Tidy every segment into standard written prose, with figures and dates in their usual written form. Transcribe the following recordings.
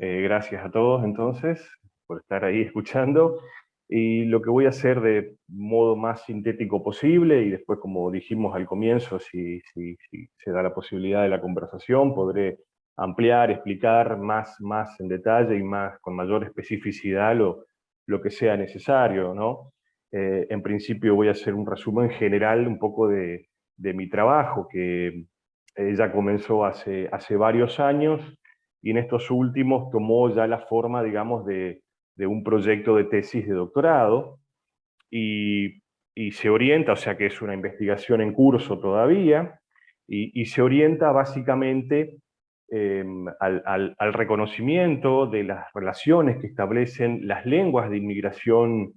Gracias a todos entonces por estar ahí escuchando. Y lo que voy a hacer de modo más sintético posible, y después, como dijimos al comienzo, si se da la posibilidad de la conversación, podré ampliar, explicar más en detalle y con mayor especificidad lo que sea necesario, ¿no? En principio voy a hacer un resumen general un poco de mi trabajo, que ya comenzó hace varios años, y en estos últimos tomó ya la forma, digamos, de un proyecto de tesis de doctorado, y, y se orienta, o sea que es una investigación en curso todavía, y se orienta básicamente eh, al reconocimiento de las relaciones que establecen las lenguas de inmigración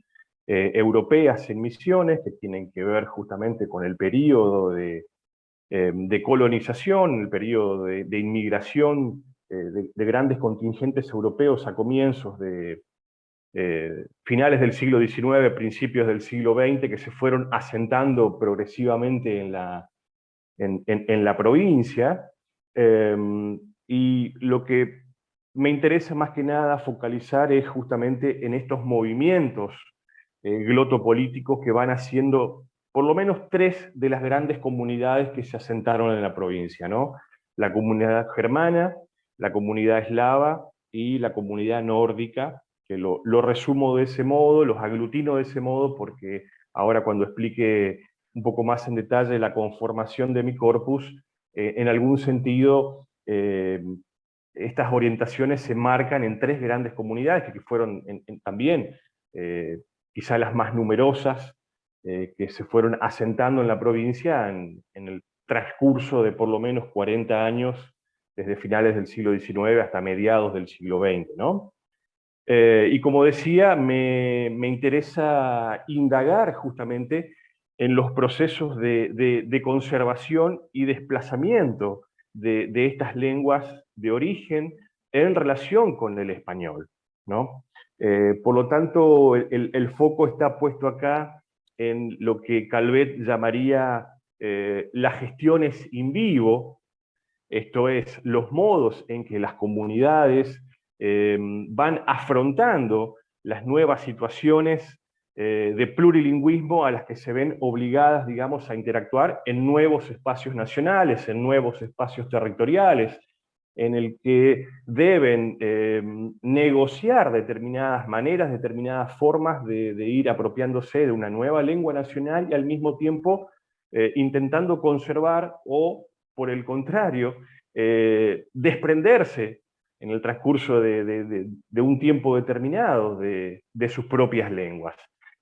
europeas en Misiones, que tienen que ver justamente con el periodo de colonización, el periodo de inmigración de grandes contingentes europeos a comienzos de finales del siglo XIX, principios del siglo XX, que se fueron asentando progresivamente en la provincia. Eh, y lo que me interesa más que nada focalizar es justamente en estos movimientos glotopolíticos que van haciendo por lo menos tres de las grandes comunidades que se asentaron en la provincia, ¿no? La comunidad germana, la comunidad eslava y la comunidad nórdica, que lo resumo de ese modo, los aglutino de ese modo, porque ahora cuando explique un poco más en detalle la conformación de mi corpus, en algún sentido estas orientaciones se marcan en tres grandes comunidades que fueron también eh, quizá las más numerosas, que se fueron asentando en la provincia en el transcurso de por lo menos 40 años, desde finales del siglo XIX hasta mediados del siglo XX, ¿no? Y como decía, me interesa indagar justamente en los procesos de conservación y desplazamiento de estas lenguas de origen en relación con el español, ¿no? Por lo tanto, el foco está puesto acá en lo que Calvet llamaría las gestiones in vivo, esto es, los modos en que las comunidades van afrontando las nuevas situaciones de plurilingüismo a las que se ven obligadas, digamos, a interactuar en nuevos espacios nacionales, en nuevos espacios territoriales, en el que deben negociar determinadas maneras, determinadas formas de ir apropiándose de una nueva lengua nacional y al mismo tiempo intentando conservar o, por el contrario, desprenderse en el transcurso de un tiempo determinado de sus propias lenguas.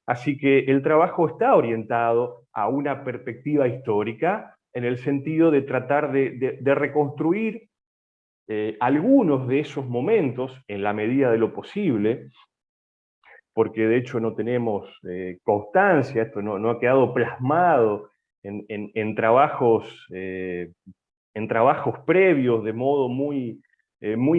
Así que el trabajo está orientado a una perspectiva histórica en el sentido de tratar de reconstruir algunos de esos momentos en la medida de lo posible, porque de hecho no tenemos constancia, esto no ha quedado plasmado en trabajos previos de modo muy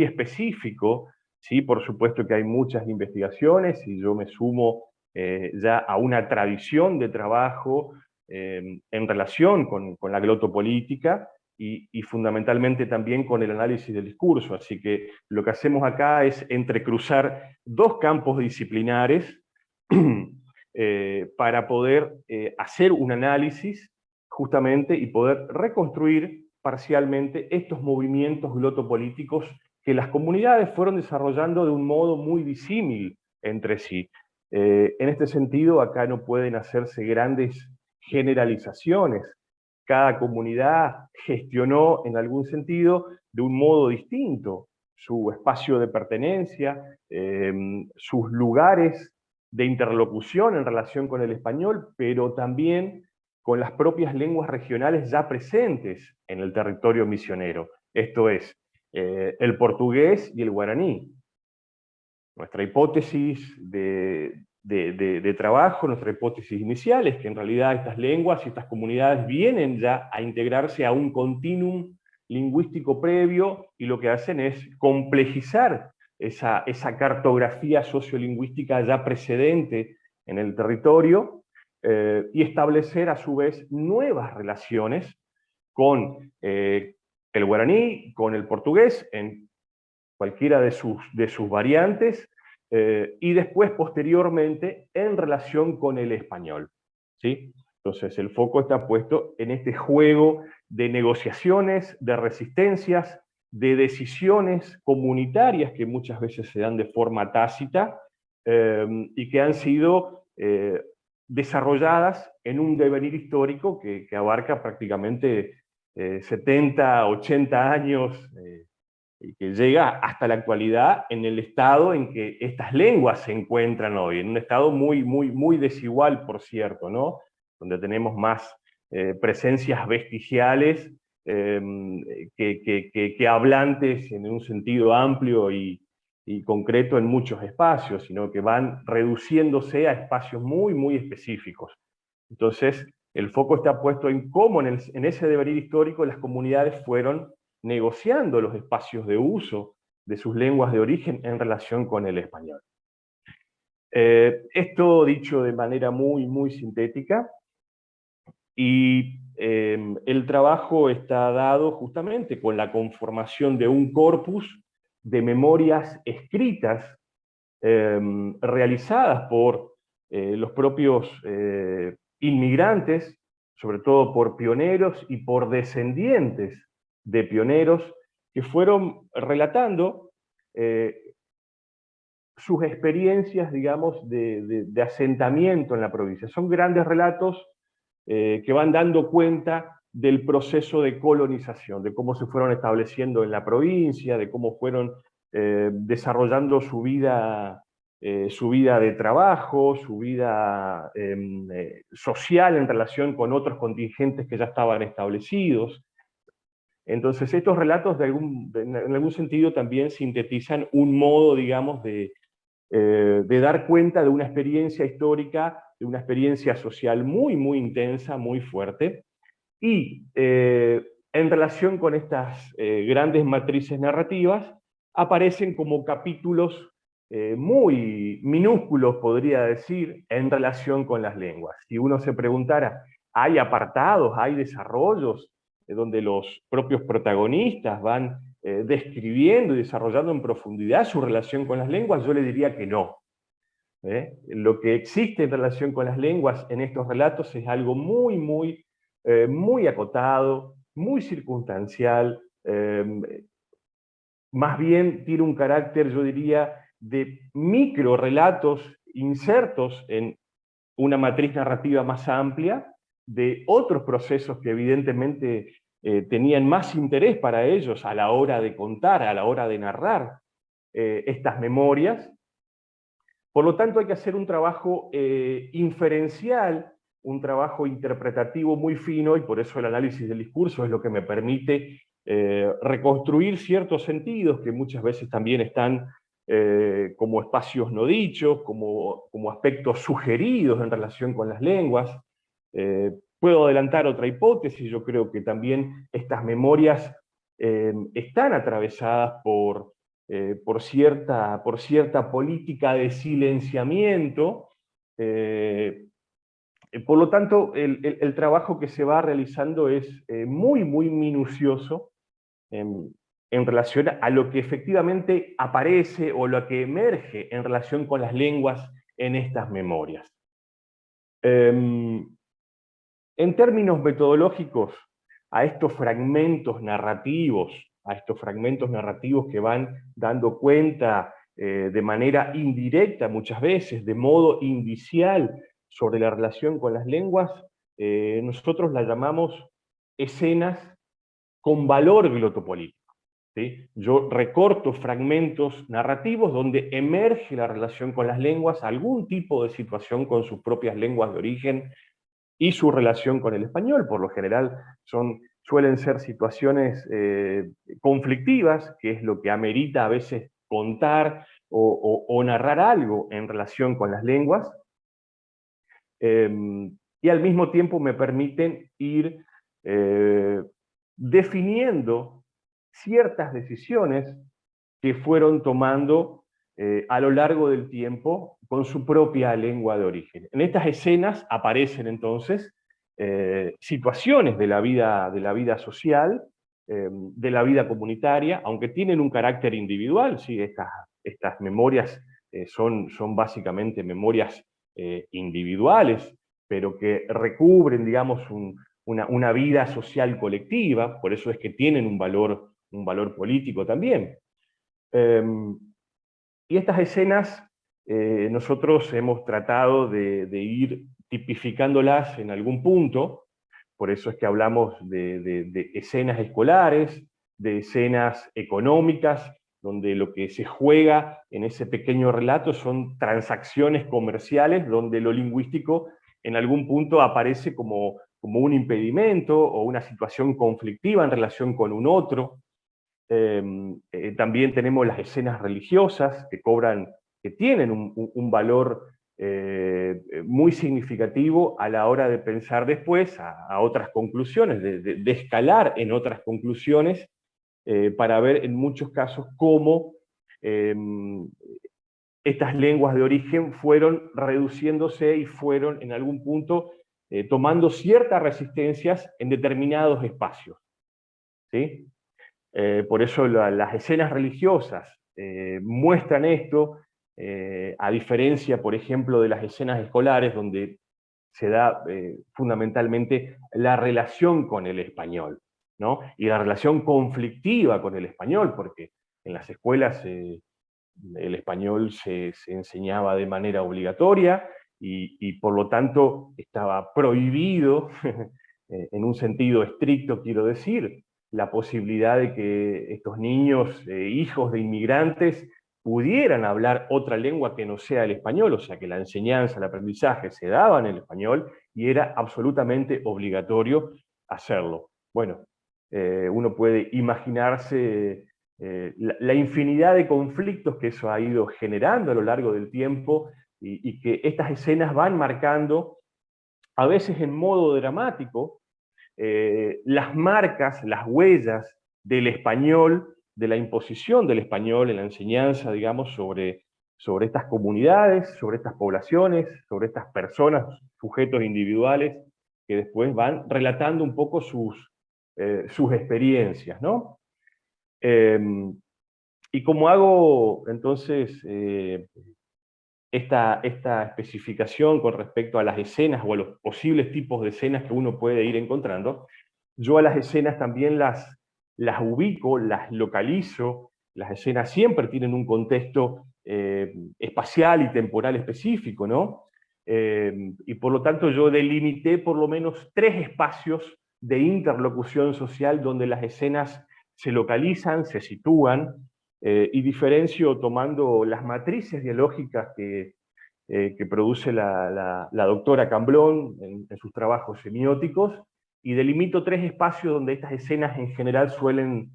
específico. ¿Sí? Por supuesto que hay muchas investigaciones y yo me sumo ya a una tradición de trabajo en relación con la glotopolítica y fundamentalmente también con el análisis del discurso. Así que lo que hacemos acá es entrecruzar dos campos disciplinares para poder hacer un análisis justamente y poder reconstruir parcialmente estos movimientos glotopolíticos que las comunidades fueron desarrollando de un modo muy disímil entre sí. En este sentido, acá no pueden hacerse grandes generalizaciones. Cada comunidad gestionó en algún sentido de un modo distinto su espacio de pertenencia, sus lugares de interlocución en relación con el español, pero también con las propias lenguas regionales ya presentes en el territorio misionero. Esto es, el portugués y el guaraní. Nuestra hipótesis de trabajo, nuestra hipótesis inicial es que en realidad estas lenguas y estas comunidades vienen ya a integrarse a un continuum lingüístico previo, y lo que hacen es complejizar esa cartografía sociolingüística ya precedente en el territorio, y establecer a su vez nuevas relaciones con el guaraní, con el portugués, en cualquiera de sus variantes, y después, posteriormente, en relación con el español, ¿sí? Entonces, el foco está puesto en este juego de negociaciones, de resistencias, de decisiones comunitarias que muchas veces se dan de forma tácita y que han sido desarrolladas en un devenir histórico que abarca prácticamente 70, 80 años y que llega hasta la actualidad en el estado en que estas lenguas se encuentran hoy, en un estado muy desigual, por cierto, ¿no? Donde tenemos más presencias vestigiales eh, que hablantes en un sentido amplio y concreto en muchos espacios, sino que van reduciéndose a espacios muy específicos. Entonces, el foco está puesto en cómo en ese devenir histórico las comunidades fueron negociando los espacios de uso de sus lenguas de origen en relación con el español. Esto dicho de manera muy sintética, y el trabajo está dado justamente con la conformación de un corpus de memorias escritas realizadas por los propios inmigrantes, sobre todo por pioneros y por descendientes de pioneros, que fueron relatando sus experiencias, digamos, de asentamiento en la provincia. Son grandes relatos que van dando cuenta del proceso de colonización, de cómo se fueron estableciendo en la provincia, de cómo fueron desarrollando su vida de trabajo, su vida social en relación con otros contingentes que ya estaban establecidos. Entonces estos relatos en algún sentido también sintetizan un modo, digamos, de dar cuenta de una experiencia histórica, de una experiencia social muy intensa, muy fuerte, y en relación con estas grandes matrices narrativas, aparecen como capítulos muy minúsculos, podría decir, en relación con las lenguas. Si uno se preguntara, ¿hay apartados, hay desarrollos donde los propios protagonistas van describiendo y desarrollando en profundidad su relación con las lenguas? Yo le diría que no. Lo que existe en relación con las lenguas en estos relatos es algo muy acotado, muy circunstancial, más bien tiene un carácter, yo diría, de micro relatos insertos en una matriz narrativa más amplia de otros procesos que evidentemente tenían más interés para ellos a la hora de contar, a la hora de narrar estas memorias. Por lo tanto, hay que hacer un trabajo inferencial, un trabajo interpretativo muy fino, y por eso el análisis del discurso es lo que me permite reconstruir ciertos sentidos que muchas veces también están como espacios no dichos, como aspectos sugeridos en relación con las lenguas. Puedo adelantar otra hipótesis. Yo creo que también estas memorias están atravesadas por cierta política de silenciamiento. Por lo tanto, el trabajo que se va realizando es muy minucioso en relación a lo que efectivamente aparece o lo que emerge en relación con las lenguas en estas memorias. En términos metodológicos, a estos fragmentos narrativos, que van dando cuenta de manera indirecta muchas veces, de modo indicial, sobre la relación con las lenguas, nosotros la llamamos escenas con valor glotopolítico. ¿Sí? Yo recorto fragmentos narrativos donde emerge la relación con las lenguas, algún tipo de situación con sus propias lenguas de origen, y su relación con el español. Por lo general suelen ser situaciones conflictivas, que es lo que amerita a veces contar o narrar algo en relación con las lenguas, y al mismo tiempo me permiten ir definiendo ciertas decisiones que fueron tomando a lo largo del tiempo con su propia lengua de origen. En estas escenas aparecen entonces situaciones de la vida social de la vida comunitaria, aunque tienen un carácter individual, ¿sí? Estas memorias son básicamente memorias individuales, pero que recubren, digamos, una vida social colectiva, por eso es que tienen un valor político también. Y estas escenas nosotros hemos tratado de ir tipificándolas en algún punto, por eso es que hablamos de escenas escolares, de escenas económicas, donde lo que se juega en ese pequeño relato son transacciones comerciales, donde lo lingüístico en algún punto aparece como un impedimento o una situación conflictiva en relación con un otro. También tenemos las escenas religiosas que tienen un valor muy significativo a la hora de pensar después a otras conclusiones, de escalar en otras conclusiones, para ver en muchos casos cómo eh, estas lenguas de origen fueron reduciéndose y fueron en algún punto tomando ciertas resistencias en determinados espacios, ¿sí? Por eso las escenas religiosas muestran esto, a diferencia, por ejemplo, de las escenas escolares, donde se da fundamentalmente la relación con el español, ¿no? Y la relación conflictiva con el español, porque en las escuelas el español se enseñaba de manera obligatoria y por lo tanto estaba prohibido, en un sentido estricto quiero decir, la posibilidad de que estos niños, hijos de inmigrantes, pudieran hablar otra lengua que no sea el español, o sea que la enseñanza, el aprendizaje se daba en el español y era absolutamente obligatorio hacerlo. Bueno, uno puede imaginarse la infinidad de conflictos que eso ha ido generando a lo largo del tiempo y que estas escenas van marcando, a veces en modo dramático, las marcas, las huellas del español, de la imposición del español en la enseñanza, digamos, sobre estas comunidades, sobre estas poblaciones, sobre estas personas, sujetos individuales, que después van relatando un poco sus experiencias, ¿no? Eh, y como hago entonces esta especificación con respecto a las escenas o a los posibles tipos de escenas que uno puede ir encontrando, yo a las escenas también las ubico, las localizo. Las escenas siempre tienen un contexto espacial y temporal específico, ¿no? Y por lo tanto yo delimité por lo menos 3 espacios de interlocución social donde las escenas se localizan, se sitúan, y diferencio tomando las matrices dialógicas que produce la doctora Camblón en sus trabajos semióticos, y delimito 3 espacios donde estas escenas en general suelen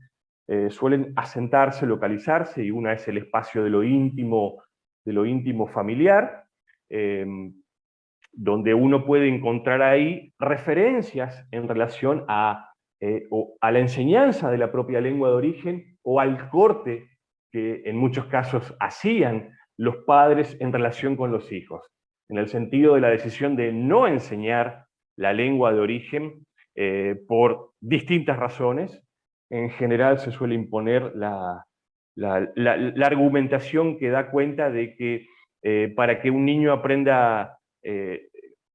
asentarse, localizarse, y una es el espacio de lo íntimo familiar, eh, donde uno puede encontrar ahí referencias en relación o a la enseñanza de la propia lengua de origen o al corte que en muchos casos hacían los padres en relación con los hijos, en el sentido de la decisión de no enseñar la lengua de origen por distintas razones. En general se suele imponer la argumentación que da cuenta de que para que un niño aprenda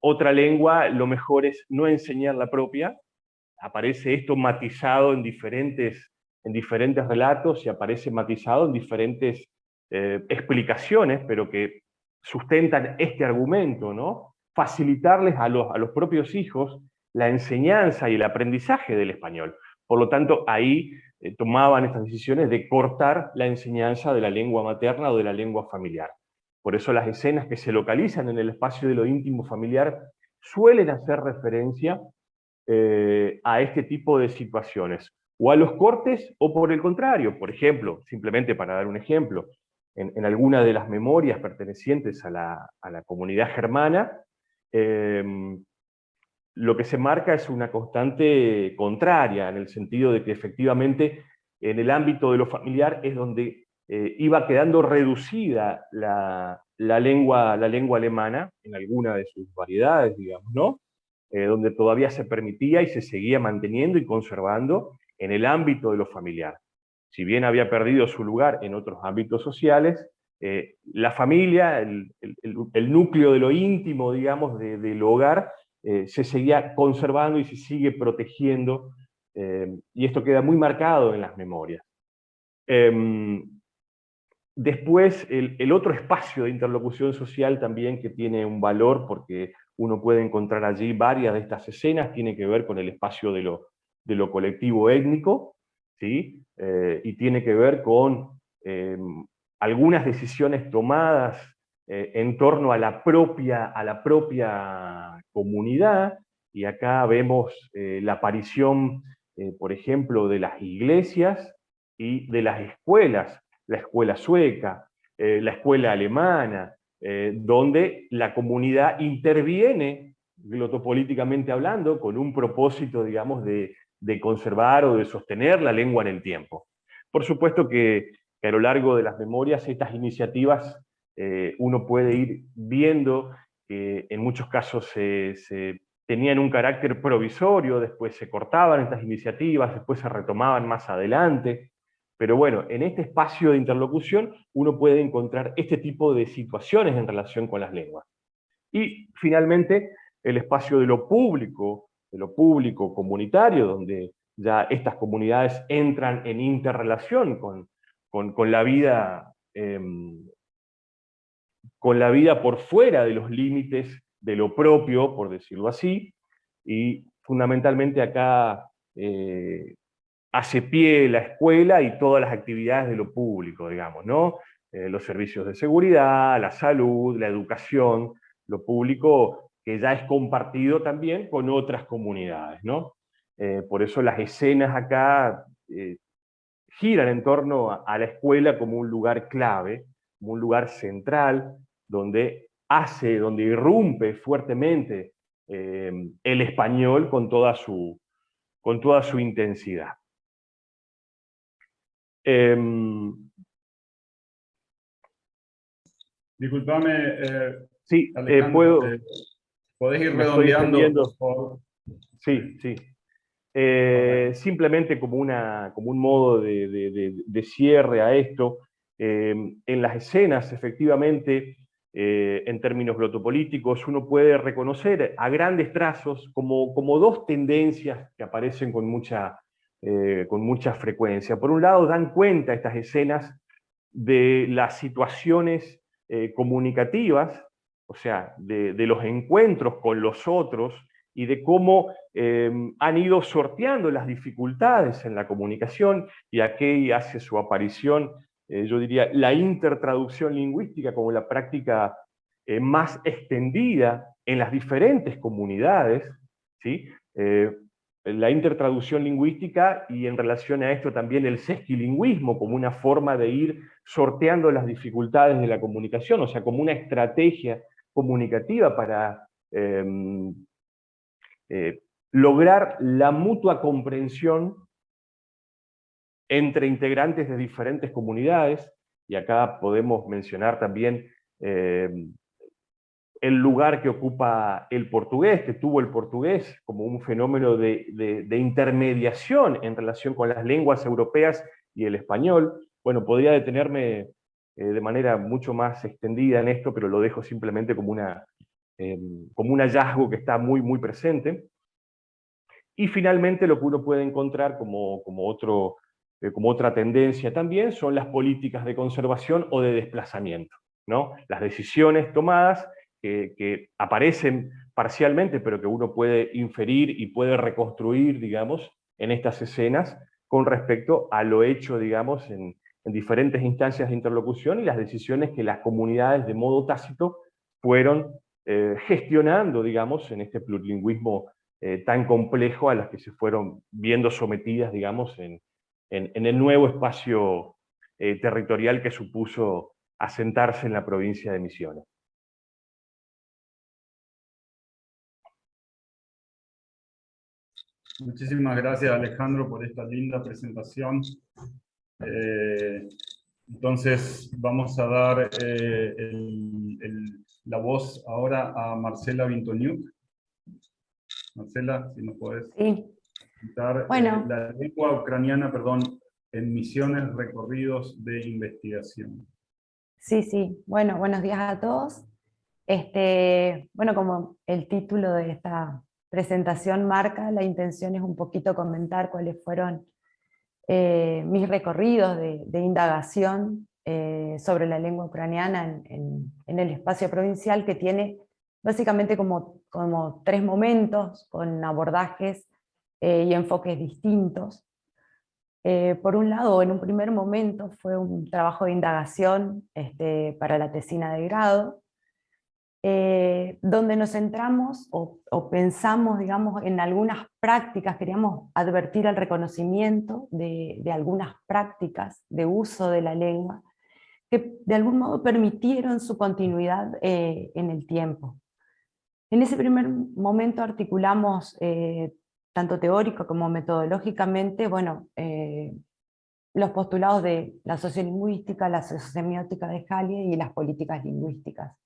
otra lengua, lo mejor es no enseñar la propia. Aparece esto matizado en diferentes relatos y aparece matizado en diferentes explicaciones, pero que sustentan este argumento, ¿no? Facilitarles a los propios hijos la enseñanza y el aprendizaje del español. Por lo tanto, ahí tomaban estas decisiones de cortar la enseñanza de la lengua materna o de la lengua familiar. Por eso las escenas que se localizan en el espacio de lo íntimo familiar suelen hacer referencia a este tipo de situaciones, o a los cortes, o por el contrario, por ejemplo, simplemente para dar un ejemplo, en alguna de las memorias pertenecientes a la comunidad germana, eh, lo que se marca es una constante contraria, en el sentido de que efectivamente en el ámbito de lo familiar es donde iba quedando reducida la lengua alemana, en alguna de sus variedades, digamos, ¿no? Donde todavía se permitía y se seguía manteniendo y conservando, en el ámbito de lo familiar. Si bien había perdido su lugar en otros ámbitos sociales, la familia, el núcleo de lo íntimo, digamos, del hogar, se seguía conservando y se sigue protegiendo, y esto queda muy marcado en las memorias. Después, el otro espacio de interlocución social también que tiene un valor, porque uno puede encontrar allí varias de estas escenas, tiene que ver con el espacio de lo colectivo étnico, ¿sí? Y tiene que ver con algunas decisiones tomadas en torno a la propia comunidad, y acá vemos la aparición, por ejemplo, de las iglesias y de las escuelas, la escuela sueca, la escuela alemana, donde la comunidad interviene, glotopolíticamente hablando, con un propósito, digamos, de conservar o de sostener la lengua en el tiempo. Por supuesto que a lo largo de las memorias estas iniciativas uno puede ir viendo que en muchos casos se tenían un carácter provisorio, después se cortaban estas iniciativas, después se retomaban más adelante. Pero bueno, en este espacio de interlocución uno puede encontrar este tipo de situaciones en relación con las lenguas. Y finalmente, el espacio de lo público comunitario, donde ya estas comunidades entran en interrelación con la vida, con la vida por fuera de los límites de lo propio, por decirlo así, y fundamentalmente acá hace pie la escuela y todas las actividades de lo público, digamos, ¿no? Los servicios de seguridad, la salud, la educación, lo público que ya es compartido también con otras comunidades, ¿no? Por eso las escenas acá giran en torno a la escuela como un lugar clave, como un lugar central, donde irrumpe fuertemente el español con toda su intensidad. Disculpame, Sí, Alejandro, ¿podés ir me estoy redondeando, por extendiendo. favor? Sí, sí. Simplemente como un modo de cierre a esto, en las escenas, efectivamente, en términos glotopolíticos, uno puede reconocer a grandes trazos como dos tendencias que aparecen con mucha frecuencia. Por un lado, dan cuenta estas escenas de las situaciones comunicativas, o sea, de los encuentros con los otros, y de cómo han ido sorteando las dificultades en la comunicación, y aquí hace su aparición, yo diría, la intertraducción lingüística como la práctica más extendida en las diferentes comunidades, ¿sí? La intertraducción lingüística, y en relación a esto también el sesquilingüismo como una forma de ir sorteando las dificultades de la comunicación, o sea, como una estrategia comunicativa para lograr la mutua comprensión entre integrantes de diferentes comunidades, y acá podemos mencionar también el lugar que ocupa el portugués, que tuvo el portugués como un fenómeno de intermediación en relación con las lenguas europeas y el español. Bueno, podría detenerme de manera mucho más extendida en esto, pero lo dejo simplemente como un hallazgo que está muy, muy presente. Y finalmente lo que uno puede encontrar como otra tendencia también son las políticas de conservación o de desplazamiento, ¿no? Las decisiones tomadas que aparecen parcialmente, pero que uno puede inferir y puede reconstruir, digamos, en estas escenas con respecto a lo hecho, digamos, en diferentes instancias de interlocución, y las decisiones que las comunidades de modo tácito fueron gestionando, digamos, en este plurilingüismo tan complejo a las que se fueron viendo sometidas, digamos, en el nuevo espacio territorial que supuso asentarse en la provincia de Misiones. Muchísimas gracias, Alejandro, por esta linda presentación. Entonces, vamos a dar la voz ahora a Marcela Vintoniuk. Marcela, si nos podés. Sí. presentar Bueno, la lengua ucraniana, perdón, en misiones, recorridos de investigación. sí. Bueno, buenos días a todos. Bueno, como el título de esta presentación marca, la intención es un poquito comentar cuáles fueron mis recorridos de indagación sobre la lengua ucraniana en el espacio provincial, que tiene básicamente como tres momentos con abordajes y enfoques distintos. Por un lado, en un primer momento fue un trabajo de indagación para la tesina de grado, donde nos centramos o pensamos, digamos, en algunas prácticas, queríamos advertir al reconocimiento de algunas prácticas de uso de la lengua, que de algún modo permitieron su continuidad en el tiempo. En ese primer momento articulamos, tanto teórico como metodológicamente, bueno, los postulados de la sociolingüística, la sociosemiótica de Halle y las políticas lingüísticas.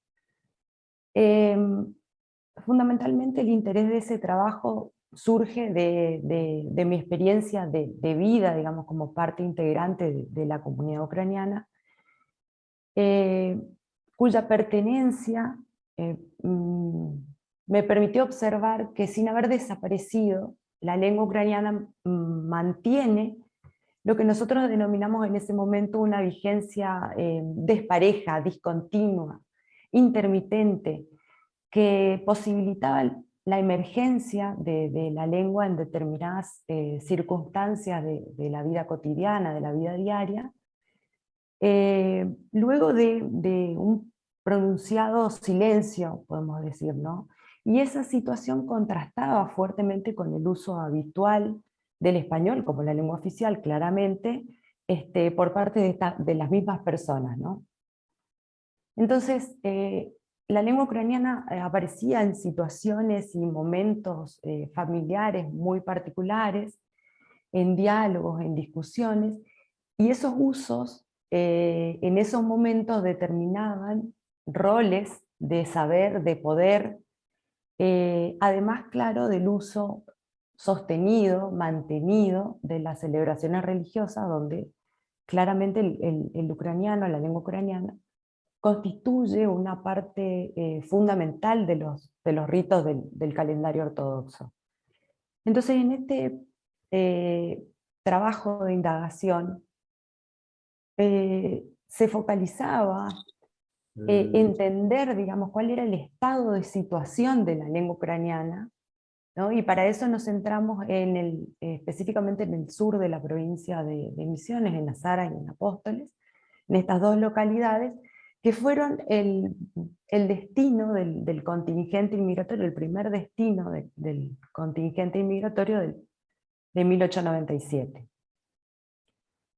Fundamentalmente el interés de ese trabajo surge de mi experiencia de vida, digamos, como parte integrante de la comunidad ucraniana, cuya pertenencia me permitió observar que, sin haber desaparecido, la lengua ucraniana mantiene lo que nosotros denominamos en ese momento una vigencia despareja, discontinua, intermitente, que posibilitaba la emergencia de la lengua en determinadas circunstancias de la vida cotidiana, de la vida diaria, luego de un pronunciado silencio, podemos decir, ¿no? Y esa situación contrastaba fuertemente con el uso habitual del español como la lengua oficial, claramente, por parte de las mismas personas, ¿no? Entonces, la lengua ucraniana aparecía en situaciones y momentos familiares muy particulares, en diálogos, en discusiones, y esos usos en esos momentos determinaban roles de saber, de poder, además, claro, del uso sostenido, mantenido de las celebraciones religiosas, donde claramente el ucraniano, la lengua ucraniana, constituye una parte fundamental de los ritos del calendario ortodoxo. Entonces, en este trabajo de indagación, se focalizaba entender, digamos, cuál era el estado de situación de la lengua ucraniana, ¿no? Y para eso nos centramos específicamente en el sur de la provincia de Misiones, en Azara y en Apóstoles, en estas dos localidades, que fueron el destino del contingente inmigratorio, el primer destino del contingente inmigratorio de 1897.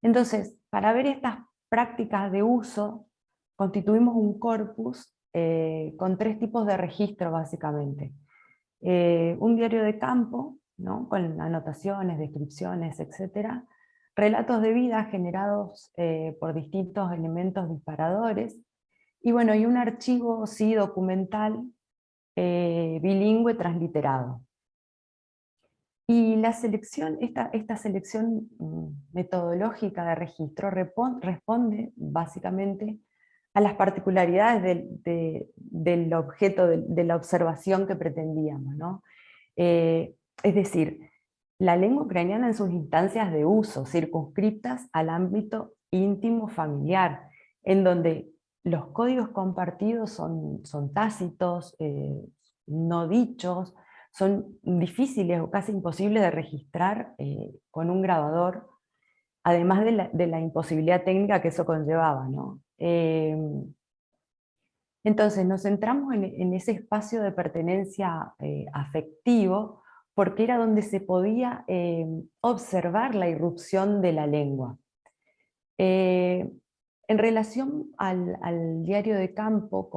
Entonces, para ver estas prácticas de uso, constituimos un corpus con tres tipos de registro, básicamente. Un diario de campo, ¿no? Con anotaciones, descripciones, etc. Relatos de vida generados por distintos elementos disparadores, y bueno, y un archivo sí documental bilingüe transliterado. Y la selección, esta selección metodológica de registro responde básicamente a las particularidades del objeto, de la observación que pretendíamos, ¿no? Es decir, la lengua ucraniana en sus instancias de uso, circunscriptas al ámbito íntimo familiar, en donde los códigos compartidos son tácitos, no dichos, son difíciles o casi imposibles de registrar con un grabador, además de la imposibilidad técnica que eso conllevaba, ¿no? Entonces nos centramos en ese espacio de pertenencia afectivo, porque era donde se podía observar la irrupción de la lengua. En relación al diario de campo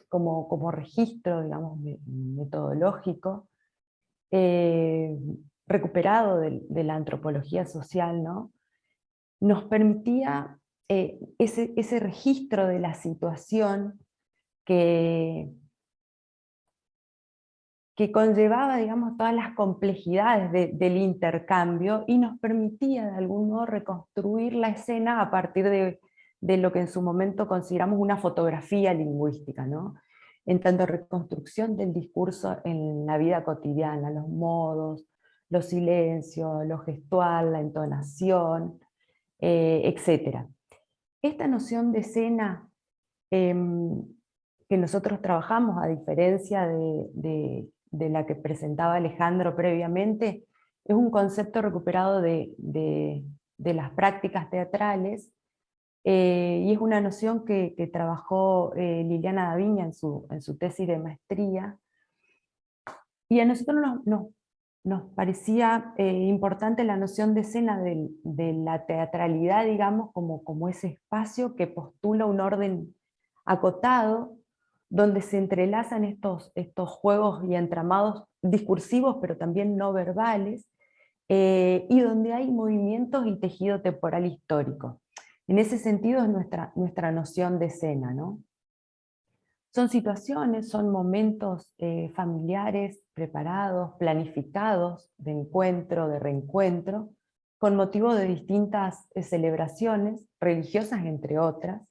como registro, digamos, metodológico, recuperado de la antropología social, ¿no? Nos permitía ese registro de la situación que que conllevaba, digamos, todas las complejidades del intercambio y nos permitía de algún modo reconstruir la escena a partir de lo que en su momento consideramos una fotografía lingüística, ¿no? En tanto reconstrucción del discurso en la vida cotidiana, los modos, los silencios, lo gestual, la entonación, etc. Esta noción de escena que nosotros trabajamos, a diferencia de la que presentaba Alejandro previamente, es un concepto recuperado de las prácticas teatrales, y es una noción que trabajó Liliana Daviña en su tesis de maestría, y a nosotros nos parecía importante la noción de escena de la teatralidad, digamos, como ese espacio que postula un orden acotado, donde se entrelazan estos juegos y entramados discursivos, pero también no verbales, y donde hay movimientos y tejido temporal histórico. En ese sentido es nuestra noción de escena, ¿no? Son situaciones, son momentos familiares, preparados, planificados, de encuentro, de reencuentro, con motivo de distintas celebraciones, religiosas entre otras,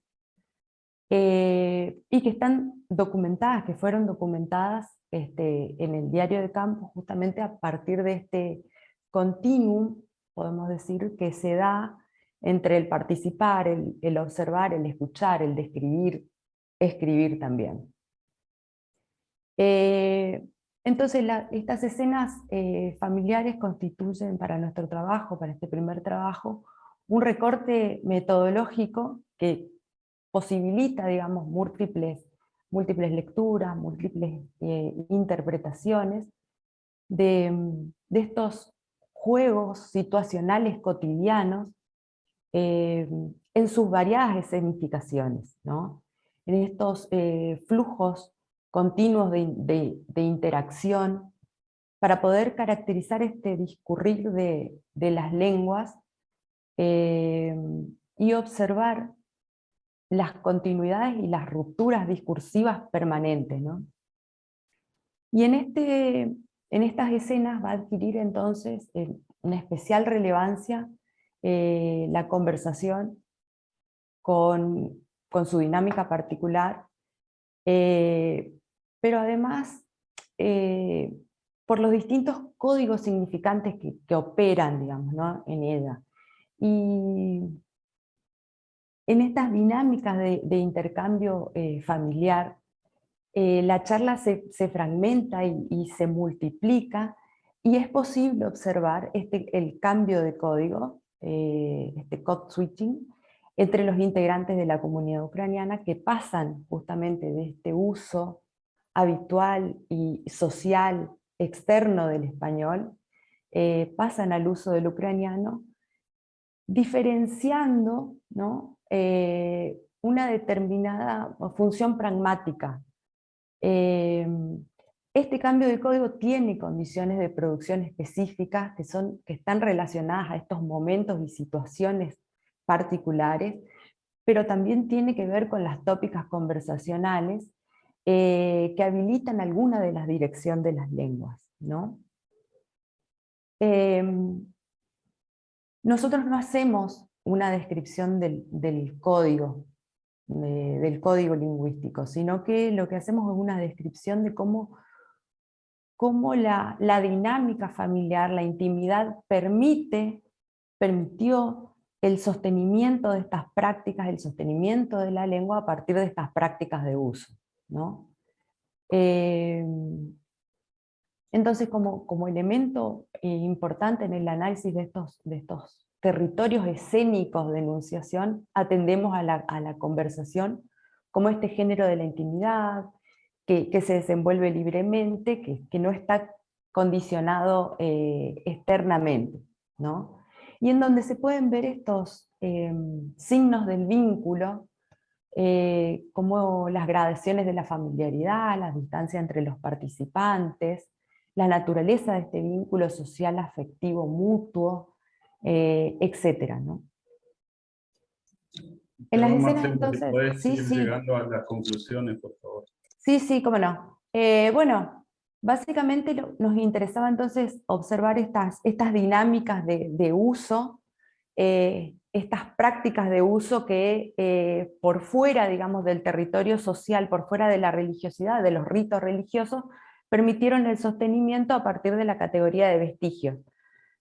y que están documentadas, que fueron documentadas en el diario de campo, justamente a partir de este continuum, podemos decir, que se da entre el participar, el observar, el escuchar, el describir, escribir también. Entonces estas escenas familiares constituyen para nuestro trabajo, para este primer trabajo, un recorte metodológico que posibilita, digamos, múltiples lecturas, múltiples interpretaciones de estos juegos situacionales cotidianos en sus variadas escenificaciones, ¿no? En estos flujos continuos de interacción, para poder caracterizar este discurrir de las lenguas y observar las continuidades y las rupturas discursivas permanentes, ¿no? Y en estas escenas va a adquirir entonces una especial relevancia la conversación con su dinámica particular, pero además por los distintos códigos significantes que operan, digamos, ¿no? En ella. Y en estas dinámicas de intercambio familiar, la charla se fragmenta y se multiplica, y es posible observar el cambio de código, este code switching, entre los integrantes de la comunidad ucraniana, que pasan justamente de este uso habitual y social externo del español, pasan al uso del ucraniano, diferenciando, ¿no? Una determinada función pragmática. Este cambio de código tiene condiciones de producción específicas que están relacionadas a estos momentos y situaciones particulares, pero también tiene que ver con las tópicas conversacionales que habilitan alguna de las direcciones de las lenguas, ¿no? Nosotros no hacemos una descripción del código lingüístico, sino que lo que hacemos es una descripción de cómo la dinámica familiar, la intimidad permitió el sostenimiento de estas prácticas, el sostenimiento de la lengua a partir de estas prácticas de uso, ¿no? Entonces, como elemento importante en el análisis de estos territorios escénicos de enunciación, atendemos a la conversación como este género de la intimidad, que se desenvuelve libremente, que no está condicionado externamente, ¿no? Y en donde se pueden ver estos signos del vínculo, como las gradaciones de la familiaridad, la distancia entre los participantes, la naturaleza de este vínculo social, afectivo, mutuo, etcétera, ¿no? En las Perdón, escenas Marcelo, si entonces, puedes sí, ir sí, llegando a las conclusiones, por favor. sí, cómo no. Bueno, Básicamente nos interesaba entonces observar estas dinámicas de uso, estas prácticas de uso que por fuera, digamos, del territorio social, por fuera de la religiosidad, de los ritos religiosos, permitieron el sostenimiento a partir de la categoría de vestigios.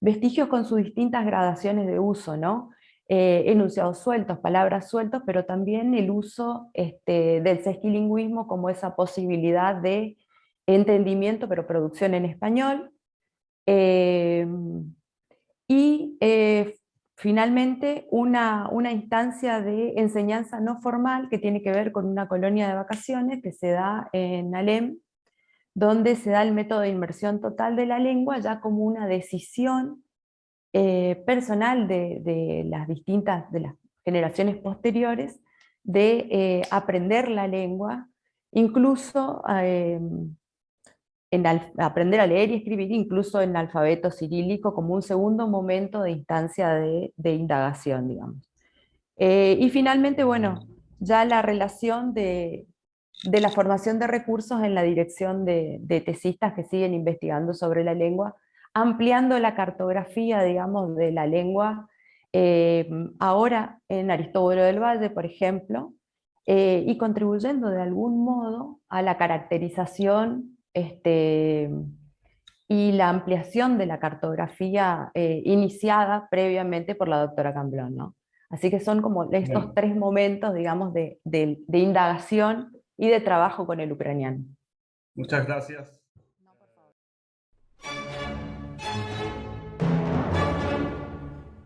Vestigios con sus distintas gradaciones de uso, ¿no? Enunciados sueltos, palabras sueltos, pero también el uso del sesquilingüismo como esa posibilidad de entendimiento, pero producción en español. Y finalmente una instancia de enseñanza no formal que tiene que ver con una colonia de vacaciones que se da en Alem, donde se da el método de inmersión total de la lengua ya como una decisión personal de las distintas, de las generaciones posteriores, de aprender la lengua, incluso aprender a leer y escribir, incluso en alfabeto cirílico, como un segundo momento de instancia de indagación, digamos. Y finalmente, bueno, ya la relación de la formación de recursos en la dirección de tesistas que siguen investigando sobre la lengua, ampliando la cartografía, digamos, de la lengua, ahora en Aristóbulo del Valle, por ejemplo, y contribuyendo de algún modo a la caracterización y la ampliación de la cartografía iniciada previamente por la doctora Camblón, ¿no? Así que son como estos tres momentos, digamos, de indagación y de trabajo con el ucraniano. Muchas gracias.